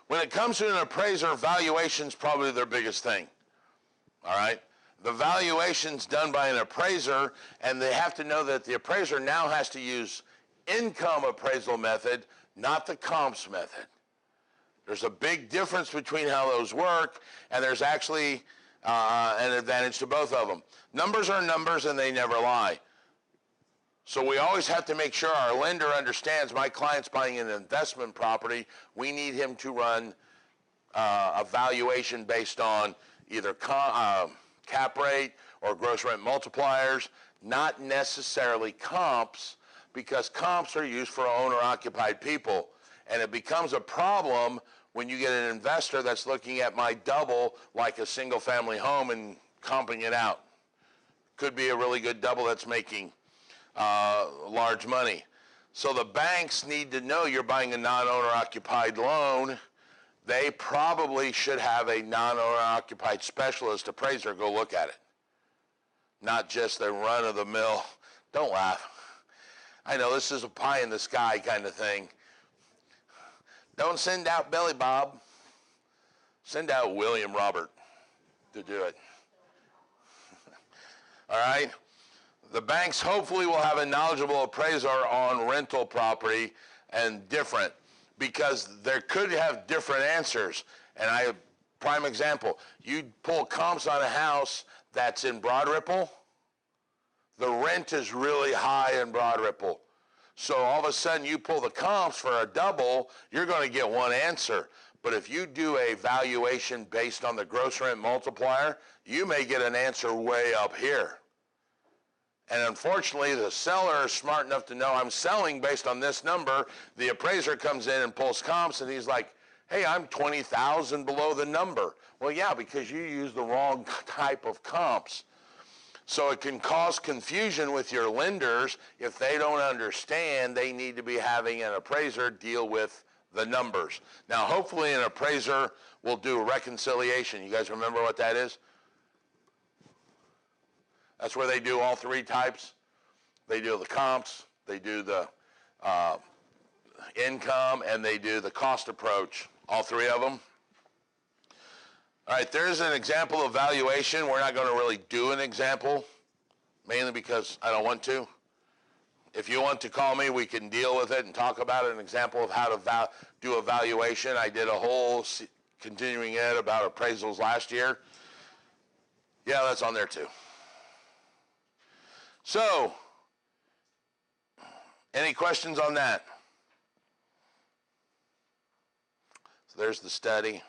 When it comes to an appraiser, valuation's probably their biggest thing. All right? The valuation's done by an appraiser, and they have to know that the appraiser now has to use income appraisal method, not the comps method. There's a big difference between how those work, and there's actually an advantage to both of them. Numbers are numbers, and they never lie. So we always have to make sure our lender understands my client's buying an investment property. We need him to run a valuation based on either cap rate or gross rent multipliers, not necessarily comps, because comps are used for owner-occupied people. And it becomes a problem when you get an investor that's looking at my double like a single-family home and comping it out. Could be a really good double that's making large money. So the banks need to know you're buying a non-owner occupied loan. They probably should have a non-owner occupied specialist appraiser go look at it. Not just the run-of-the-mill. Don't laugh. I know this is a pie in the sky kind of thing. Don't send out Billy Bob. Send out William Robert to do it. All right? The banks hopefully will have a knowledgeable appraiser on rental property and different, because there could have different answers. And prime example, you pull comps on a house that's in Broad Ripple, the rent is really high in Broad Ripple. So all of a sudden you pull the comps for a double, you're going to get one answer. But if you do a valuation based on the gross rent multiplier, you may get an answer way up here. And unfortunately, the seller is smart enough to know I'm selling based on this number. The appraiser comes in and pulls comps, and he's like, hey, I'm 20,000 below the number. Well, yeah, because you used the wrong type of comps. So it can cause confusion with your lenders if they don't understand they need to be having an appraiser deal with the numbers. Now, hopefully an appraiser will do a reconciliation. You guys remember what that is? That's where they do all three types. They do the comps, they do the income, and they do the cost approach, all three of them. All right, there's an example of valuation. We're not going to really do an example, mainly because I don't want to. If you want to call me, we can deal with it and talk about an example of how to do a valuation. I did a whole continuing ed about appraisals last year. Yeah, that's on there too. So, any questions on that? So there's the study.